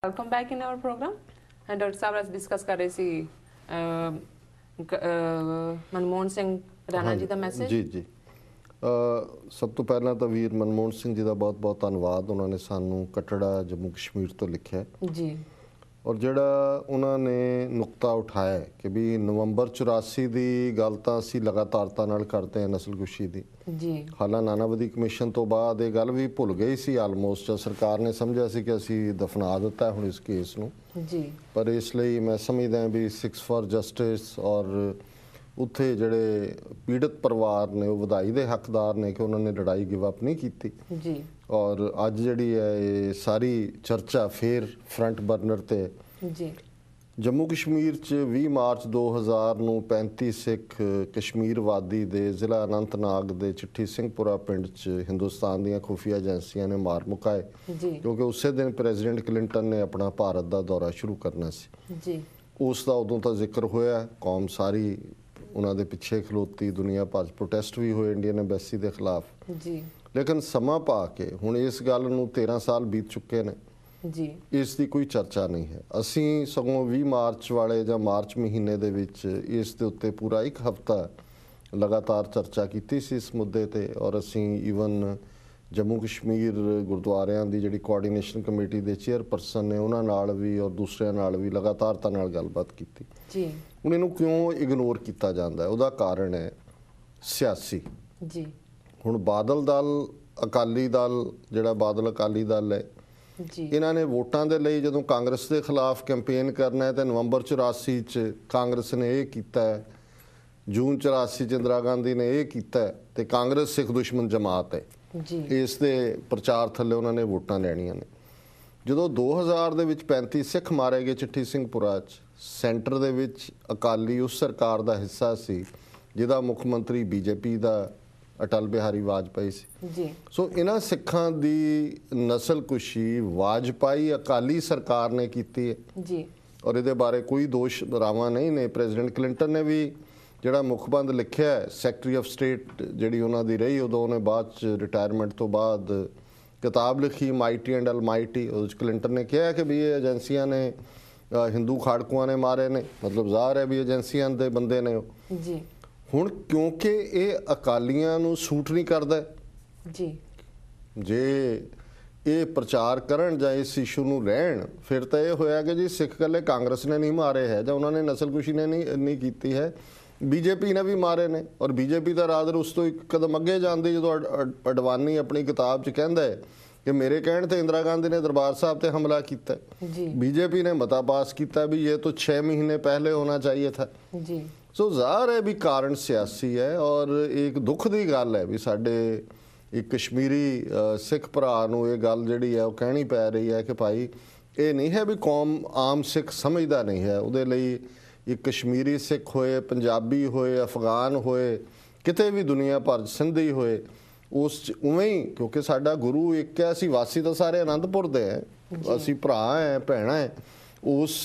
Welcome back in our program and doctor साहब आज discuss कर रहे सी मनमोहन सिंह राणा जी का मैसेज जी जी सब तो पहला तो वीर मनमोहन सिंह जी का बहुत बहुत धन्यवाद। उन्होंने सानू कटड़ा जम्मू कश्मीर तो लिखा जी और जोड़ा उन्होंने नुकता उठाया कि भी नवंबर 84 की गल तो असी लगातारता नाल करते हैं नस्लकुशी की जी हालां नानावधी कमीशन तो बाद ये गल भी भुल गई सी आलमोस्ट सरकार ने समझा सी कि असी दफना दिता हुण इस केस नूं जी पर इसलिए मैं समझदा भी सिक्स फॉर जस्टिस और उत्थे जिहड़े पीड़ित परिवार ने वो वधाई दे हकदार ने कि उन्होंने लड़ाई गिव अप नहीं की जी और अज जिहड़ी है ये सारी चर्चा फिर फ्रंट बर्नर ते जी जम्मू कश्मीर च 20 मार्च 2000 ਨੂੰ 35 सिख कश्मीर वादी दे जिला अनंतनाग दे चिट्ठी सिंहपुरा पिंड च हिंदुस्तान ਦੀਆਂ खुफिया एजेंसियां ने मार मुकाए क्योंकि उस दिन प्रेजिडेंट क्लिंटन ने अपना भारत का दौरा शुरू करना सी जी उसका उदों तो जिक्र होया कौम सारी उन्होंने पिछे खलोती दुनिया भर प्रोटेस्ट भी हुए इंडियन एम्बेसी के खिलाफ जी लेकिन समा पा के हुण इस गल नूं 13 साल बीत चुके ने जी इसकी कोई चर्चा नहीं है। असी सगों 20 मार्च वाले या मार्च महीने दे विच इस दे उत्ते पूरा एक हफ्ता लगातार चर्चा की सी इस मुद्दे ते और असी ईवन जम्मू कश्मीर गुरुद्वारियां दी जिहड़ी कोआर्डीनेशन कमेटी दे चेयरपर्सन ने उन्हां नाल भी और दूसरियां नाल भी लगातारता नाल गलबात कीती जी। हुण इहनूं क्यों इग्नोर किया जांदा है उहदा कारण है सियासी जी। हुण बादल दल अकाली दल जिहड़ा बादल अकाली दल है इन्होंने वोटां दे लई जदों कांग्रेस के खिलाफ कैंपेन करना है तो नवंबर 84 च कांग्रेस ने यह किया है, जून 84 च इंदिरा गांधी ने यह किया है तो कांग्रेस सिख दुश्मन जमात है जी। इस दे प्रचार थले उन्होंने वोटां लैणियां ने। जदों 2000 दे विच 35 सिख मारे गए चिट्ठी सिंहपुरा च सेंटर दे विच अकाली उस सरकार का हिस्सा सी जिहदा मुख मंत्री बीजेपी का अटल बिहारी वाजपेयी सी जी। सो इन्हां सिखां दी नस्लकुशी वाजपेयी अकाली सरकार ने की है जी। और ये बारे कोई दोष रावा नहीं ने। प्रेजिडेंट क्लिंटन ने भी जिहड़ा मुखबंद लिखिया है सैकटरी ऑफ स्टेट जिहड़ी उन्हां दी रही उदों उन्हें बाद रिटायरमेंट तो बाद किताब लिखी माइटी एंड अलमाइटी। उस क्लिंटन ने कहा कि भी ये एजेंसियां ने हिंदू खाड़कुआं ने मारे ने मतलब ज़ाहिर है भी एजेंसियां दे बंदे ने जी। हुण क्योंकि ये अकालियां नूं सूट नहीं करदा जी जे ये प्रचार करन जां इस इशू नूं लैण फिर तो यह होया कि जी सिख कल्ले कांग्रेस ने नहीं मारे है जां उन्होंने नस्लकुशी ने नहीं की है बीजेपी ने भी मारे ने। और बीजेपी का रादर उस तो एक कदम अगे जाती जो अडवाणी अपनी किताब च कहंदा है कि मेरे कहने ते इंदिरा गांधी ने दरबार साहब ते हमला किया बीजेपी ने मता पास किया भी ये तो 6 महीने पहले होना चाहिए था जी। सो ज़ाहिर है भी कारण सियासी है और एक दुख की गल है भी साडे एक कश्मीरी सिख भरा नूं ये गल जिहड़ी है वो कहनी पै रही है कि भाई ये नहीं है भी कौम आम सिख समझदा नहीं है उहदे लई एक कश्मीरी सिख होए पंजाबी होए अफगान होए किते भी दुनिया भर सिंधी होए उस उवें ही क्योंकि साडा गुरु एक है असीं वासी तो सारे आनंदपुर दे हैं असीं भरा हैं भैणां हैं उस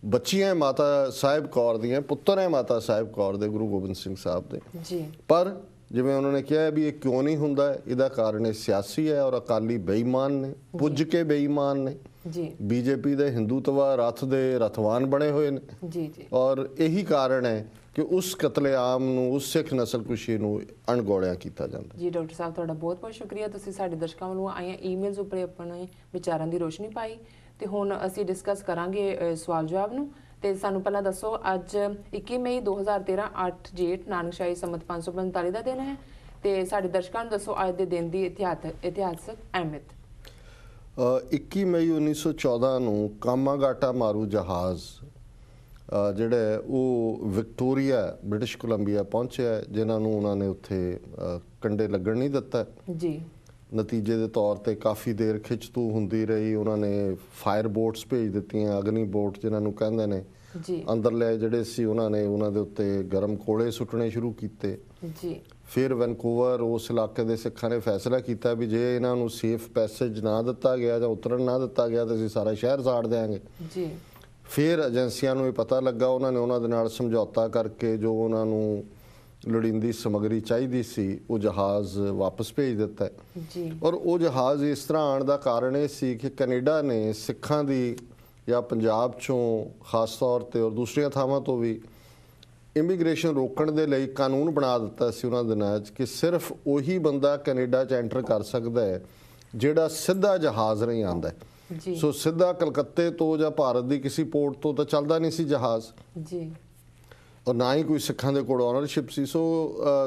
बच्चियां माता साहिब कौर दियां पुत्र है माता साहिब कौर दे गुरु गोबिंद सिंह साहब दे जी। पर जिवें उन्होंने कहा है भी ये क्यों नहीं हुंदा इहदा कारण ये सियासी है और अकाली बेईमान ने पुज के बेईमान ने जी। बीजेपी दे हिंदूत्व रथ दे रथवान बने हुए ने जी जी। और यही कारण है कि उस कतलेआम नूं उस सिख नस्लकुशी नूं अणगौलिया कीता जांदा जी। डॉक्टर साहब तुहाडा बहुत बहुत शुक्रिया तुसीं साडे दर्शकां वल्लों आईਆਂ ईमेल्स ਉੱਪਰ ਆਪਣੇ ਵਿਚਾਰਾਂ ਦੀ ਰੋਸ਼ਨੀ ਪਾਈ ਤੇ ਹੁਣ ਅਸੀਂ ਡਿਸਕਸ ਕਰਾਂਗੇ ਸਵਾਲ ਜਵਾਬ ਨੂੰ। ਤੇ ਸਾਨੂੰ ਪਹਿਲਾਂ ਦੱਸੋ ਅੱਜ 21 ਮਈ 2013 8 ਜੇਠ ਨਾਨਕਸ਼ਾਹੀ ਸੰਮਤ 545 ਦਾ ਦਿਨ ਹੈ ਤੇ ਸਾਡੇ ਦਰਸ਼ਕਾਂ ਨੂੰ ਦੱਸੋ ਅੱਜ ਦੇ ਦਿਨ ਦੀ ਇਤਿਹਾਸਕ ਅਹਿਮੀਅਤ। 21 ਮਈ 1914 ਨੂੰ ਕਾਮਾਗਾਟਾ ਮਾਰੂ ਜਹਾਜ਼ ਜਿਹੜੇ ਉਹ ਵਿਕਟੋਰੀਆ ਬ੍ਰਿਟਿਸ਼ ਕੋਲੰਬੀਆ ਪਹੁੰਚਿਆ ਜਿਨ੍ਹਾਂ ਨੂੰ ਉਹਨਾਂ ਨੇ ਉੱਥੇ ਕੰਡੇ ਲੱਗਣ ਨਹੀਂ ਦਿੱਤਾ ਜੀ। नतीजे के तौर पर काफ़ी देर खिंचतू होंदी रही उन्होंने फायर बोट्स भेज दित्तियां अग्नि बोट जिन्होंने कहते हैं जी। अंदरले जिहड़े सी उन्होंने उन्होंने उत्ते गर्म कोले सुट्टने शुरू किए जी। फिर वैनकूवर उस इलाके के सिखां ने फैसला किया भी जे इन्हों सेफ पैसेज ना दिता गया जां उतरन ना दिता गया तो असीं सारा शहर साड़ देंगे जी। फिर एजेंसियां नूं ये पता लगा उन्होंने उन्होंने नाल समझौता करके जो उन्होंने ਲੋੜੀਂਦੀ ਸਮੱਗਰੀ ਚਾਹੀਦੀ ਸੀ ਉਹ ਜਹਾਜ਼ ਵਾਪਸ ਭੇਜ ਦਿੱਤਾ ਜੀ। ਔਰ ਉਹ ਜਹਾਜ਼ ਇਸ ਤਰ੍ਹਾਂ ਆਉਣ ਦਾ ਕਾਰਨ ਇਹ ਸੀ ਕਿ ਕੈਨੇਡਾ ਨੇ ਸਿੱਖਾਂ ਦੀ ਜਾਂ ਪੰਜਾਬ ਚੋਂ ਖਾਸ ਤੌਰ ਤੇ ਔਰ ਦੂਸਰੀਆਂ ਥਾਵਾਂ ਤੋਂ ਵੀ ਇਮੀਗ੍ਰੇਸ਼ਨ ਰੋਕਣ ਦੇ ਲਈ ਕਾਨੂੰਨ ਬਣਾ ਦਿੱਤਾ ਸੀ ਉਹਨਾਂ ਦਿਨਾਂ 'ਚ ਕਿ ਸਿਰਫ ਉਹੀ ਬੰਦਾ ਕੈਨੇਡਾ 'ਚ ਐਂਟਰ ਕਰ ਸਕਦਾ ਹੈ ਜਿਹੜਾ ਸਿੱਧਾ ਜਹਾਜ਼ ਰਾਹੀਂ ਆਉਂਦਾ ਹੈ। ਸੋ ਸਿੱਧਾ ਕਲਕੱਤੇ ਤੋਂ ਜਾਂ ਭਾਰਤ ਦੀ ਕਿਸੇ ਪੋਰਟ ਤੋਂ ਤਾਂ ਚੱਲਦਾ ਨਹੀਂ ਸੀ ਜਹਾਜ਼ ਜੀ, ਔਰ ਨਾ ਹੀ ਕੋਈ ਸਿੱਖਾਂ ਦੇ ਕੋਲ ਓਨਰਸ਼ਿਪ ਸੀ। ਸੋ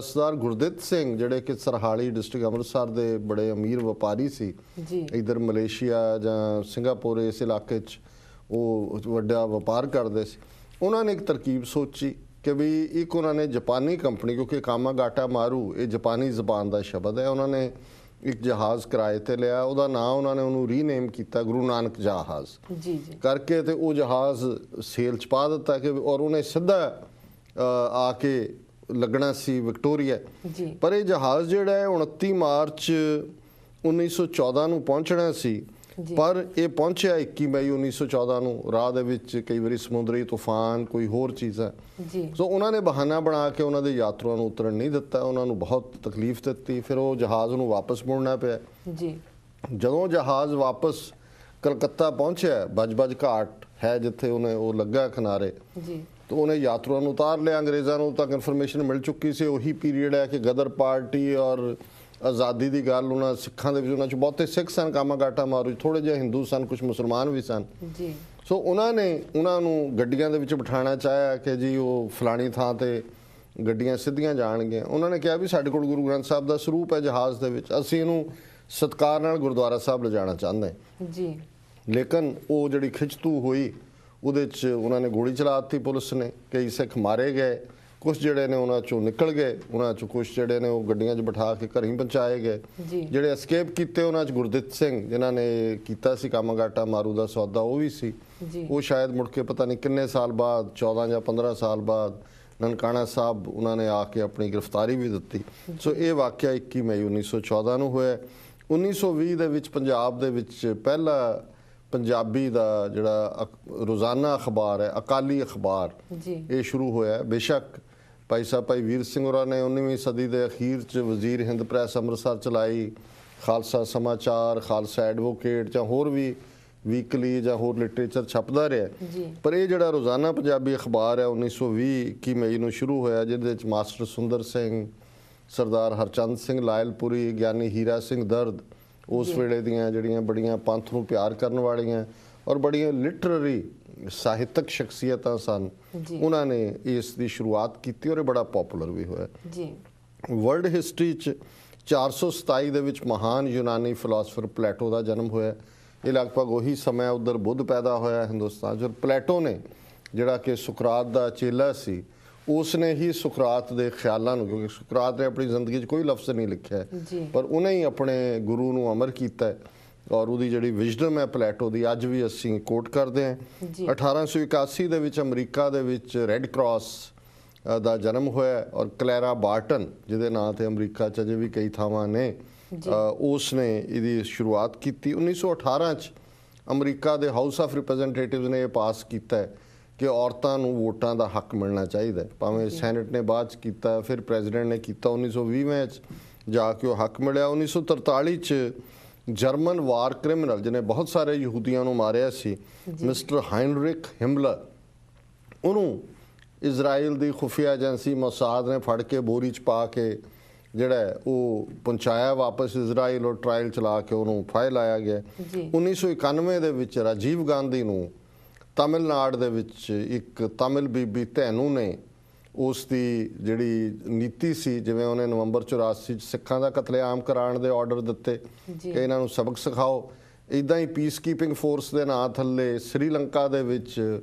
ਸਰਦਾਰ ਗੁਰਦਿੱਤ ਸਿੰਘ ਜਿਹੜੇ ਕਿ ਸਰਹਾਲੀ ਡਿਸਟ੍ਰਿਕਟ ਅੰਮ੍ਰਿਤਸਰ ਦੇ ਬੜੇ ਅਮੀਰ ਵਪਾਰੀ ਸੀ, ਇੱਧਰ ਮਲੇਸ਼ੀਆ ਜਾਂ ਸਿੰਗਾਪੁਰ ਇਸ ਇਲਾਕੇ 'ਚ ਉਹ ਵੱਡਾ ਵਪਾਰ ਕਰਦੇ ਸੀ, ਉਹਨਾਂ ਨੇ ਇੱਕ ਤਰਕੀਬ ਸੋਚੀ ਕਿ ਵੀ ਇੱਕ ਉਹਨਾਂ ਨੇ ਜਾਪਾਨੀ ਕੰਪਨੀ, ਕਿਉਂਕਿ ਕਾਮਾਗਾਟਾ ਮਾਰੂ ਇਹ ਜਾਪਾਨੀ ਜ਼ਬਾਨ ਦਾ ਸ਼ਬਦ ਹੈ, ਉਹਨਾਂ ਨੇ ਇੱਕ ਜਹਾਜ਼ ਕਿਰਾਏ ਤੇ ਲਿਆ, ਉਹਦਾ ਨਾਂ ਉਹਨਾਂ ਨੇ ਉਹਨੂੰ ਰੀਨੇਮ ਕੀਤਾ ਗੁਰੂ ਨਾਨਕ ਜਹਾਜ਼ ਕਰਕੇ, ਤੇ ਉਹ ਜਹਾਜ਼ ਸੇਲ 'ਚ ਪਾ ਦਿੱਤਾ ਕਿ ਔਰ ਉਹਨੇ ਸਿੱਧਾ ਆ ਕੇ ਲੱਗਣਾ ਸੀ ਵਿਕਟੋਰੀਆ। ਪਰ ਇਹ ਜਹਾਜ਼ ਜਿਹੜਾ ਹੈ 29 ਮਾਰਚ 1914 ਨੂੰ ਪਹੁੰਚਣਾ ਸੀ, ਪਰ ਇਹ ਪਹੁੰਚਿਆ 21 ਮਈ 1914 ਨੂੰ। ਰਾਹ ਦੇ ਵਿੱਚ ਕਈ ਵਾਰੀ ਸਮੁੰਦਰੀ ਤੂਫਾਨ, ਕੋਈ ਹੋਰ ਚੀਜ਼ਾਂ, ਸੋ ਉਹਨਾਂ ਨੇ ਬਹਾਨਾ ਬਣਾ ਕੇ ਉਹਨਾਂ ਦੇ ਯਾਤਰੂਆਂ ਨੂੰ ਉਤਰਨ ਨਹੀਂ ਦਿੱਤਾ, ਉਹਨਾਂ ਨੂੰ ਬਹੁਤ ਤਕਲੀਫ ਦਿੱਤੀ। ਫਿਰ ਉਹ ਜਹਾਜ਼ ਨੂੰ ਵਾਪਸ ਮੁੜਨਾ ਪਿਆ। ਜਦੋਂ ਜਹਾਜ਼ ਵਾਪਸ ਕਲਕੱਤਾ ਪਹੁੰਚਿਆ, ਬਜ ਘਾਟ ਹੈ ਜਿੱਥੇ ਉਹਨੇ ਉਹ ਲੱਗਾ ਕਿਨਾਰੇ, ਤਾਂ ਉਹਨੇ ਯਾਤਰੂਆਂ ਨੂੰ ਉਤਾਰ ਲਿਆ। ਅੰਗਰੇਜ਼ਾਂ ਨੂੰ ਤੱਕ ਇਨਫੋਰਮੇਸ਼ਨ ਮਿਲ ਚੁੱਕੀ ਸੀ, ਉਹੀ ਪੀਰੀਅਡ ਹੈ ਕਿ ਗਦਰ ਪਾਰਟੀ ਔਰ ਆਜ਼ਾਦੀ ਦੀ ਗੱਲ ਉਹਨਾਂ ਸਿੱਖਾਂ ਦੇ ਵਿੱਚ, ਉਹਨਾਂ 'ਚ ਬਹੁਤੇ ਸਿੱਖ ਸਨ, ਕਾਮਾਗਾਟਾ ਮਾਰੂ ਥੋੜ੍ਹੇ ਜਿਹੇ ਹਿੰਦੂ ਸਨ, ਕੁਝ ਮੁਸਲਮਾਨ ਵੀ ਸਨ। ਸੋ ਉਹਨਾਂ ਨੇ ਉਹਨਾਂ ਨੂੰ ਗੱਡੀਆਂ ਦੇ ਵਿੱਚ ਬਿਠਾਉਣਾ ਚਾਹਿਆ ਕਿ ਜੀ ਉਹ ਫਲਾਣੀ ਥਾਂ ਤੇ ਗੱਡੀਆਂ ਸਿੱਧੀਆਂ ਜਾਣਗੀਆਂ। ਉਹਨਾਂ ਨੇ ਕਿਹਾ ਵੀ ਸਾਡੇ ਕੋਲ ਗੁਰੂ ਗ੍ਰੰਥ ਸਾਹਿਬ ਦਾ ਸਰੂਪ ਹੈ ਜਹਾਜ਼ ਦੇ ਵਿੱਚ, ਅਸੀਂ ਇਹਨੂੰ ਸਤਿਕਾਰ ਨਾਲ ਗੁਰਦੁਆਰਾ ਸਾਹਿਬ ਲਿਜਾਣਾ ਚਾਹੁੰਦੇ ਹਾਂ। ਲੇਕਿਨ ਉਹ ਜਿਹੜੀ ਖਿੱਚਤੂ ਹੋਈ ਉਹਦੇ 'ਚ ਉਹਨਾਂ ਨੇ ਗੋਲੀ ਚਲਾ ਦਿੱਤੀ ਪੁਲਿਸ ਨੇ, ਕਈ ਸਿੱਖ ਮਾਰੇ ਗਏ, ਕੁਛ ਜਿਹੜੇ ਨੇ ਉਹਨਾਂ 'ਚੋਂ ਨਿਕਲ ਗਏ, ਉਹਨਾਂ 'ਚੋਂ ਕੁਛ ਜਿਹੜੇ ਨੇ ਉਹ ਗੱਡੀਆਂ 'ਚ ਬਿਠਾ ਕੇ ਘਰੀਂ ਪਹੁੰਚਾਏ ਗਏ। ਜਿਹੜੇ ਐਸਕੇਪ ਕੀਤੇ ਉਹਨਾਂ 'ਚ ਗੁਰਦਿੱਤ ਸਿੰਘ ਜਿਨ੍ਹਾਂ ਨੇ ਕੀਤਾ ਸੀ ਕਾਮਾਗਾਟਾ ਮਾਰੂ ਦਾ ਸੌਦਾ, ਉਹ ਵੀ ਸੀ। ਉਹ ਸ਼ਾਇਦ ਮੁੜ ਕੇ ਪਤਾ ਨਹੀਂ ਕਿੰਨੇ ਸਾਲ ਬਾਅਦ, 14 ਜਾਂ 15 ਸਾਲ ਬਾਅਦ ਨਨਕਾਣਾ ਸਾਹਿਬ ਉਹਨਾਂ ਨੇ ਆ ਕੇ ਆਪਣੀ ਗ੍ਰਿਫਤਾਰੀ ਵੀ ਦਿੱਤੀ। ਸੋ ਇਹ ਵਾਕਿਆ 21 ਮਈ 1914 ਨੂੰ ਹੋਇਆ। 1920 ਦੇ ਵਿੱਚ ਪੰਜਾਬ ਦੇ ਵਿੱਚ ਪਹਿਲਾ ਪੰਜਾਬੀ ਦਾ ਜਿਹੜਾ ਰੋਜ਼ਾਨਾ ਅਖਬਾਰ ਹੈ ਅਕਾਲੀ ਅਖਬਾਰ, ਇਹ ਸ਼ੁਰੂ ਹੋਇਆ। ਬੇਸ਼ੱਕ ਭਾਈ ਸਾਹਿਬ ਭਾਈ ਵੀਰ ਸਿੰਘ ਹੋਰਾਂ ਨੇ 19ਵੀਂ ਸਦੀ ਦੇ ਅਖੀਰ 'ਚ ਵਜ਼ੀਰ ਹਿੰਦ ਪ੍ਰੈਸ ਅੰਮ੍ਰਿਤਸਰ ਚਲਾਈ, ਖਾਲਸਾ ਸਮਾਚਾਰ, ਖਾਲਸਾ ਐਡਵੋਕੇਟ ਜਾਂ ਹੋਰ ਵੀ ਵੀਕਲੀ ਜਾਂ ਹੋਰ ਲਿਟਰੇਚਰ ਛਪਦਾ ਰਿਹਾ, ਪਰ ਇਹ ਜਿਹੜਾ ਰੋਜ਼ਾਨਾ ਪੰਜਾਬੀ ਅਖਬਾਰ ਹੈ 1920 21 ਮਈ ਨੂੰ ਸ਼ੁਰੂ ਹੋਇਆ, ਜਿਹਦੇ ਵਿੱਚ ਮਾਸਟਰ ਸੁੰਦਰ ਸਿੰਘ, ਸਰਦਾਰ ਹਰਚੰਦ ਸਿੰਘ ਲਾਇਲਪੁਰੀ, ਗਿਆਨੀ ਹੀਰਾ ਸਿੰਘ ਦਰਦ, ਉਸ ਵੇਲੇ ਦੀਆਂ ਜਿਹੜੀਆਂ ਬੜੀਆਂ ਪੰਥ ਨੂੰ ਪਿਆਰ ਕਰਨ ਵਾਲੀਆਂ ਔਰ ਬੜੀਆਂ ਲਿਟਰੇਰੀ ਸਾਹਿਤਕ ਸ਼ਖਸੀਅਤਾਂ ਸਨ, ਉਹਨਾਂ ਨੇ ਇਸ ਦੀ ਸ਼ੁਰੂਆਤ ਕੀਤੀ ਔਰ ਇਹ ਬੜਾ ਪਪੂਲਰ ਵੀ ਹੋਇਆ। ਵਰਲਡ ਹਿਸਟਰੀ 'ਚ 427 ਦੇ ਵਿੱਚ ਮਹਾਨ ਯੂਨਾਨੀ ਫਿਲਾਸਫਰ ਪਲੇਟੋ ਦਾ ਜਨਮ ਹੋਇਆ। ਇਹ ਲਗਭਗ ਉਹੀ ਸਮਾਂ ਉੱਧਰ ਬੁੱਧ ਪੈਦਾ ਹੋਇਆ ਹਿੰਦੁਸਤਾਨ 'ਚ। ਪਲੇਟੋ ਨੇ ਜਿਹੜਾ ਕਿ ਸੁਕਰਾਤ ਦਾ ਚੇਲਾ ਸੀ, ਉਸ ਨੇ ਹੀ ਸੁਕਰਾਤ ਦੇ ਖਿਆਲਾਂ ਨੂੰ, ਕਿਉਂਕਿ ਸੁਕਰਾਤ ਨੇ ਆਪਣੀ ਜ਼ਿੰਦਗੀ 'ਚ ਕੋਈ ਲਫ਼ਜ਼ ਨਹੀਂ ਲਿਖਿਆ, ਪਰ ਉਹਨੇ ਹੀ ਆਪਣੇ ਗੁਰੂ ਨੂੰ ਅਮਰ ਕੀਤਾ ਔਰ ਉਹਦੀ ਜਿਹੜੀ ਵਿਜ਼ਡਮ ਹੈ ਪਲੇਟੋ ਦੀ ਅੱਜ ਵੀ ਅਸੀਂ ਕੋਟ ਕਰਦੇ ਹਾਂ। 1881 ਦੇ ਵਿੱਚ ਅਮਰੀਕਾ ਦੇ ਵਿੱਚ ਰੈੱਡ ਕਰਾਸ ਦਾ ਜਨਮ ਹੋਇਆ ਔਰ ਕਲੈਰਾ ਬਾਰਟਨ, ਜਿਹਦੇ ਨਾਂ ਤੇ ਅਮਰੀਕਾ 'ਚ ਅਜੇ ਵੀ ਕਈ ਥਾਵਾਂ ਨੇ, ਉਸ ਨੇ ਇਹਦੀ ਸ਼ੁਰੂਆਤ ਕੀਤੀ। 1918 'ਚ ਅਮਰੀਕਾ ਦੇ ਹਾਊਸ ਆਫ ਰਿਪਰੈਜ਼ੈਂਟੇਟਿਵਜ਼ ਨੇ ਇਹ ਪਾਸ ਕੀਤਾ ਕਿ ਔਰਤਾਂ ਨੂੰ ਵੋਟਾਂ ਦਾ ਹੱਕ ਮਿਲਣਾ ਚਾਹੀਦਾ, ਭਾਵੇਂ ਸੈਨੇਟ ਨੇ ਬਾਅਦ 'ਚ ਕੀਤਾ, ਫਿਰ ਪ੍ਰੈਜ਼ੀਡੈਂਟ ਨੇ ਕੀਤਾ। 1920 'ਚ ਜਾ ਕੇ ਉਹ ਹੱਕ ਮਿਲਿਆ। 1943 'ਚ ਜਰਮਨ ਵਾਰ ਕ੍ਰਿਮੀਨਲ ਜਿਹਨੇ ਬਹੁਤ ਸਾਰੇ ਯਹੂਦੀਆਂ ਨੂੰ ਮਾਰਿਆ ਸੀ, ਮਿਸਟਰ ਹਾਈਨਰਿਕ ਹਿਮਲਰ, ਉਹਨੂੰ ਇਜ਼ਰਾਈਲ ਦੀ ਖੁਫੀਆ ਏਜੰਸੀ ਮੋਸਾਦ ਨੇ ਫੜ ਕੇ ਬੋਰੀ 'ਚ ਪਾ ਕੇ ਜਿਹੜਾ ਉਹ ਪਹੁੰਚਾਇਆ ਵਾਪਸ ਇਜ਼ਰਾਈਲ ਔਰ ਟ੍ਰਾਇਲ ਚਲਾ ਕੇ ਉਹਨੂੰ ਫਾਹੇ ਲਾਇਆ ਗਿਆ। 1991 ਦੇ ਵਿੱਚ ਰਾਜੀਵ ਗਾਂਧੀ ਨੂੰ ਤਮਿਲਨਾਡੂ ਦੇ ਵਿੱਚ ਇੱਕ ਤਮਿਲ ਬੀਬੀ ਧੈਨੂ ਨੇ ਉਸ ਦੀ ਜਿਹੜੀ ਨੀਤੀ ਸੀ, ਜਿਵੇਂ ਉਹਨੇ ਨਵੰਬਰ 84 'ਚ ਸਿੱਖਾਂ ਦਾ ਕਤਲੇਆਮ ਕਰਾਉਣ ਦੇ ਆਰਡਰ ਦਿੱਤੇ ਕਿ ਇਹਨਾਂ ਨੂੰ ਸਬਕ ਸਿਖਾਓ, ਇੱਦਾਂ ਹੀ ਪੀਸ ਕੀਪਿੰਗ ਫੋਰਸ ਦੇ ਨਾਂ ਥੱਲੇ ਸ੍ਰੀਲੰਕਾ ਦੇ ਵਿੱਚ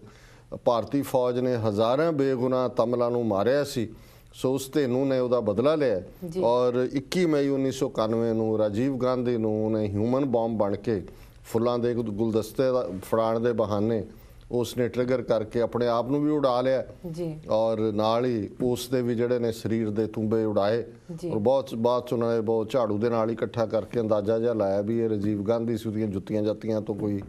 ਭਾਰਤੀ ਫੌਜ ਨੇ ਹਜ਼ਾਰਾਂ ਬੇਗੁਨਾਹ ਤਮਿਲਾਂ ਨੂੰ ਮਾਰਿਆ ਸੀ। ਸੋ ਉਸ ਧੈਨੂ ਨੇ ਉਹਦਾ ਬਦਲਾ ਲਿਆ ਔਰ 21 ਮਈ 1991 ਨੂੰ ਰਾਜੀਵ ਗਾਂਧੀ ਨੂੰ ਉਹਨੇ ਹਿਊਮਨ ਬੰਬ ਬਣ ਕੇ ਫੁੱਲਾਂ ਦੇ ਗੁਲਦਸਤੇ ਫੜਾਉਣ ਦੇ ਬਹਾਨੇ ਉਸ ਨੇ ਟ੍ਰਿਗਰ ਕਰਕੇ ਆਪਣੇ ਆਪ ਨੂੰ ਵੀ ਉਡਾ ਲਿਆ ਔਰ ਨਾਲ ਹੀ ਉਸ ਦੇ ਵੀ ਜਿਹੜੇ ਨੇ ਸਰੀਰ ਦੇ ਤੁੰਬੇ ਉਡਾਏ ਔਰ ਬਹੁਤ ਬਾਅਦ 'ਚ ਉਹਨਾਂ ਨੇ ਬਹੁਤ ਝਾੜੂ ਦੇ ਨਾਲ ਹੀ ਇਕੱਠਾ ਕਰਕੇ ਅੰਦਾਜ਼ਾ ਜਿਹਾ ਲਾਇਆ ਵੀ ਇਹ ਰਾਜੀਵ ਗਾਂਧੀ ਸੀ, ਉਹਦੀਆਂ ਜੁੱਤੀਆਂ ਜਾਤੀਆਂ ਤੋਂ ਕੋਈ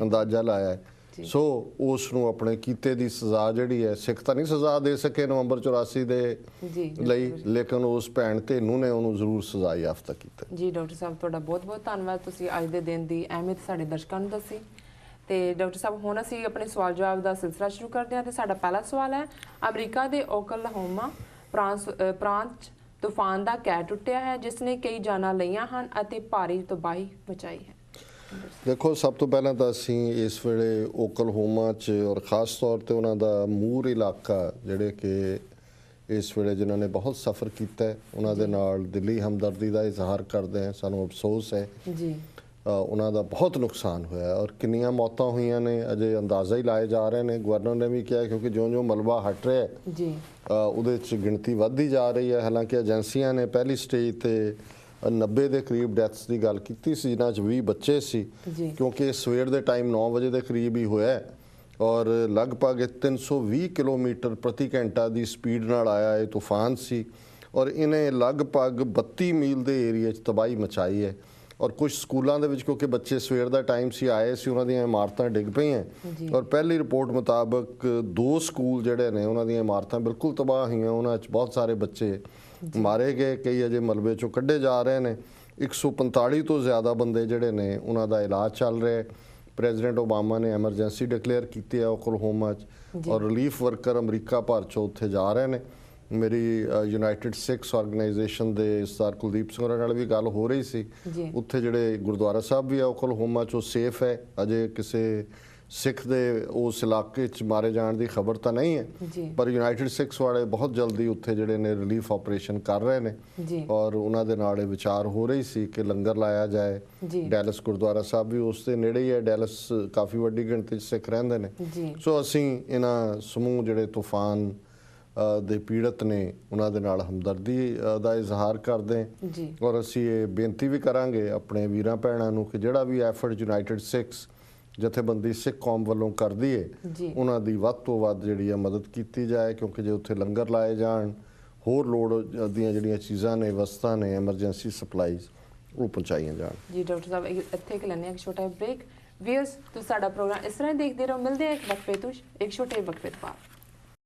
ਅੰਦਾਜ਼ਾ ਲਾਇਆ। ਸੋ ਉਸ ਨੂੰ ਆਪਣੇ ਕੀਤੇ ਦੀ ਸਜ਼ਾ ਜਿਹੜੀ ਹੈ, ਸਿੱਖ ਤਾਂ ਨਹੀਂ ਸਜ਼ਾ ਦੇ ਸਕੇ ਨਵੰਬਰ 84 ਦੇ ਲਈ, ਲੇਕਿਨ ਉਸ ਭੈਣ ਧੇਨੂ ਨੇ ਉਹਨੂੰ ਜ਼ਰੂਰ ਸਜ਼ਾ ਯਾਫਤਾ ਕੀਤਾ। ਜੀ ਡਾਕਟਰ ਸਾਹਿਬ, ਤੁਹਾਡਾ ਬਹੁਤ ਬਹੁਤ ਧੰਨਵਾਦ, ਤੁਸੀਂ ਅੱਜ ਦੇ ਦਿਨ ਦੀ ਅਹਿਮੀਅਤ ਸਾਡੇ ਦਰਸ਼ਕਾਂ ਨੂੰ ਦੱਸੀ। ਤੇ ਡਾਕਟਰ ਸਾਹਿਬ, ਹੁਣ ਅਸੀਂ ਆਪਣੇ ਸਵਾਲ ਜਵਾਬ ਦਾ ਸਿਲਸਿਲਾ ਸ਼ੁਰੂ ਕਰਦੇ ਹਾਂ। ਤੇ ਸਾਡਾ ਪਹਿਲਾ ਸਵਾਲ ਹੈ, ਅਮਰੀਕਾ ਦੇ ਓਕਲਾਹੋਮਾ ਪ੍ਰਾਂਤ 'ਚ ਤੂਫਾਨ ਦਾ ਕਹਿਰ ਟੁੱਟਿਆ ਹੈ, ਜਿਸ ਨੇ ਕਈ ਜਾਨਾਂ ਲਈਆਂ ਹਨ ਅਤੇ ਭਾਰੀ ਤਬਾਹੀ ਮਚਾਈ ਹੈ। ਦੇਖੋ, ਸਭ ਤੋਂ ਪਹਿਲਾਂ ਤਾਂ ਅਸੀਂ ਇਸ ਵੇਲੇ ਓਕਲਾਹੋਮਾ 'ਚ ਔਰ ਖ਼ਾਸ ਤੌਰ ਤੇ ਉਹਨਾਂ ਦਾ ਮੂਰ ਇਲਾਕਾ, ਜਿਹੜੇ ਕਿ ਇਸ ਵੇਲੇ ਜਿਨ੍ਹਾਂ ਨੇ ਬਹੁਤ ਸਫ਼ਰ ਕੀਤਾ, ਉਹਨਾਂ ਦੇ ਨਾਲ ਦਿਲੀ ਹਮਦਰਦੀ ਦਾ ਇਜ਼ਹਾਰ ਕਰਦੇ ਹਾਂ। ਸਾਨੂੰ ਅਫਸੋਸ ਹੈ ਜੀ, ਉਹਨਾਂ ਦਾ ਬਹੁਤ ਨੁਕਸਾਨ ਹੋਇਆ ਔਰ ਕਿੰਨੀਆਂ ਮੌਤਾਂ ਹੋਈਆਂ ਨੇ ਅਜੇ ਅੰਦਾਜ਼ਾ ਹੀ ਲਾਏ ਜਾ ਰਹੇ ਨੇ। ਗਵਰਨਰ ਨੇ ਵੀ ਕਿਹਾ ਕਿਉਂਕਿ ਜਿਉਂ-ਜਿਉਂ ਮਲਬਾ ਹਟ ਰਿਹਾ ਜੀ, ਉਹਦੇ 'ਚ ਗਿਣਤੀ ਵੱਧਦੀ ਜਾ ਰਹੀ ਹੈ। ਹਾਲਾਂਕਿ ਏਜੰਸੀਆਂ ਨੇ ਪਹਿਲੀ ਸਟੇਜ ਤੇ 90 ਦੇ ਕਰੀਬ ਡੈਥਸ ਦੀ ਗੱਲ ਕੀਤੀ ਸੀ, ਜਿਨ੍ਹਾਂ 'ਚ 20 ਬੱਚੇ ਸੀ, ਕਿਉਂਕਿ ਸਵੇਰ ਦੇ ਟਾਈਮ 9 ਵਜੇ ਦੇ ਕਰੀਬ ਹੀ ਹੋਇਆ ਔਰ ਲਗਭਗ 320 ਕਿਲੋਮੀਟਰ ਪ੍ਰਤੀ ਘੰਟਾ ਦੀ ਸਪੀਡ ਨਾਲ ਆਇਆ ਇਹ ਤੂਫਾਨ ਸੀ ਔਰ ਇਹਨੇ ਲਗਭਗ 32 ਮੀਲ ਦੇ ਏਰੀਆ 'ਚ ਤਬਾਹੀ ਮਚਾਈ ਹੈ। ਔਰ ਕੁਝ ਸਕੂਲਾਂ ਦੇ ਵਿੱਚ, ਕਿਉਂਕਿ ਬੱਚੇ ਸਵੇਰ ਦਾ ਟਾਈਮ ਸੀ ਆਏ ਸੀ, ਉਹਨਾਂ ਦੀਆਂ ਇਮਾਰਤਾਂ ਡਿੱਗ ਪਈਆਂ ਔਰ ਪਹਿਲੀ ਰਿਪੋਰਟ ਮੁਤਾਬਕ 2 ਸਕੂਲ ਜਿਹੜੇ ਨੇ ਉਹਨਾਂ ਦੀਆਂ ਇਮਾਰਤਾਂ ਬਿਲਕੁਲ ਤਬਾਹ ਹੋਈਆਂ। ਉਹਨਾਂ 'ਚ ਬਹੁਤ ਸਾਰੇ ਬੱਚੇ ਮਾਰੇ ਗਏ, ਕਈ ਅਜੇ ਮਲਬੇ 'ਚੋਂ ਕੱਢੇ ਜਾ ਰਹੇ ਨੇ। 145 ਤੋਂ ਜ਼ਿਆਦਾ ਬੰਦੇ ਜਿਹੜੇ ਨੇ ਉਹਨਾਂ ਦਾ ਇਲਾਜ ਚੱਲ ਰਿਹਾ। ਪ੍ਰੈਜ਼ੀਡੈਂਟ ਓਬਾਮਾ ਨੇ ਐਮਰਜੈਂਸੀ ਡਿਕਲੇਅਰ ਕੀਤੀ ਹੈ ਓਕਲਾਹੋਮਾ 'ਚ ਔਰ ਰਿਲੀਫ ਵਰਕਰ ਅਮਰੀਕਾ ਭਰ 'ਚੋਂ ਉੱਥੇ ਜਾ ਰਹੇ ਨੇ। ਮੇਰੀ ਯੂਨਾਈਟਿਡ ਸਿੱਖਸ ਆਰਗੇਨਾਈਜੇਸ਼ਨ ਦੇ ਸਰਦਾਰ ਕੁਲਦੀਪ ਸਿੰਘ ਨਾਲ ਵੀ ਗੱਲ ਹੋ ਰਹੀ ਸੀ। ਉੱਥੇ ਜਿਹੜੇ ਗੁਰਦੁਆਰਾ ਸਾਹਿਬ ਵੀ ਆ ਓਕਲਾਹੋਮਾ 'ਚ, ਉਹ ਸੇਫ ਹੈ, ਅਜੇ ਕਿਸੇ ਸਿੱਖ ਦੇ ਉਸ ਇਲਾਕੇ 'ਚ ਮਾਰੇ ਜਾਣ ਦੀ ਖਬਰ ਤਾਂ ਨਹੀਂ ਹੈ, ਪਰ ਯੂਨਾਈਟਿਡ ਸਿੱਖਸ ਵਾਲੇ ਬਹੁਤ ਜਲਦੀ ਉੱਥੇ ਜਿਹੜੇ ਨੇ ਰਿਲੀਫ ਆਪਰੇਸ਼ਨ ਕਰ ਰਹੇ ਨੇ ਔਰ ਉਹਨਾਂ ਦੇ ਨਾਲ ਇਹ ਵਿਚਾਰ ਹੋ ਰਹੀ ਸੀ ਕਿ ਲੰਗਰ ਲਾਇਆ ਜਾਏ। ਡੈਲਸ ਗੁਰਦੁਆਰਾ ਸਾਹਿਬ ਵੀ ਉਸ ਦੇ ਨੇੜੇ ਹੀ ਹੈ, ਡੈਲਸ ਕਾਫੀ ਵੱਡੀ ਗਿਣਤੀ 'ਚ ਸਿੱਖ ਰਹਿੰਦੇ ਨੇ। ਸੋ ਅਸੀਂ ਇਹਨਾਂ ਸਮੂਹ ਜਿਹੜੇ ਤੂਫਾਨ ਦੇ ਪੀੜਤ ਨੇ ਉਹਨਾਂ ਦੇ ਨਾਲ ਹਮਦਰਦੀ ਦਾ ਇਜ਼ਹਾਰ ਕਰਦੇ ਔਰ ਅਸੀਂ ਇਹ ਬੇਨਤੀ ਵੀ ਕਰਾਂਗੇ ਆਪਣੇ ਵੀਰਾਂ ਭੈਣਾਂ ਨੂੰ ਕਿ ਜਿਹੜਾ ਵੀ ਐਫਰਟ ਯੂਨਾਈਟਿਡ ਸਿੱਖਸ ਜਥੇਬੰਦੀ ਸਿੱਖ ਕੌਮ ਵੱਲੋਂ ਕਰਦੀ ਹੈ, ਉਹਨਾਂ ਦੀ ਵੱਧ ਤੋਂ ਵੱਧ ਜਿਹੜੀ ਆ ਮਦਦ ਕੀਤੀ ਜਾਏ, ਕਿਉਂਕਿ ਜੇ ਉੱਥੇ ਲੰਗਰ ਲਾਏ ਜਾਣ, ਹੋਰ ਲੋੜ ਦੀਆਂ ਜਿਹੜੀਆਂ ਚੀਜ਼ਾਂ ਨੇ, ਵਸਤਾਂ ਨੇ, ਐਮਰਜੈਂਸੀ ਸਪਲਾਈਜ਼, ਉਹ ਪਹੁੰਚਾਈਆਂ ਜਾਣ। ਜੀ ਡਾਕਟਰ ਸਾਹਿਬ, ਇੱਥੇ ਕਿ ਲੈਣੇ ਇੱਕ ਛੋਟਾ ਬ੍ਰੇਕ। ਵੀਅਰਸ, ਤੁਸੀਂ ਸਾਡਾ ਪ੍ਰੋਗਰਾਮ ਇਸ ਤਰ੍ਹਾਂ ਦੇਖਦੇ ਰਹੋ। ਮਿਲਦੇ ਆ ਇੱਕ ਵਕਫੇ ਤੋਂ, ਇੱਕ ਛੋਟੇ ਵਕਫੇ ਤੋਂ ਬਾਅਦ।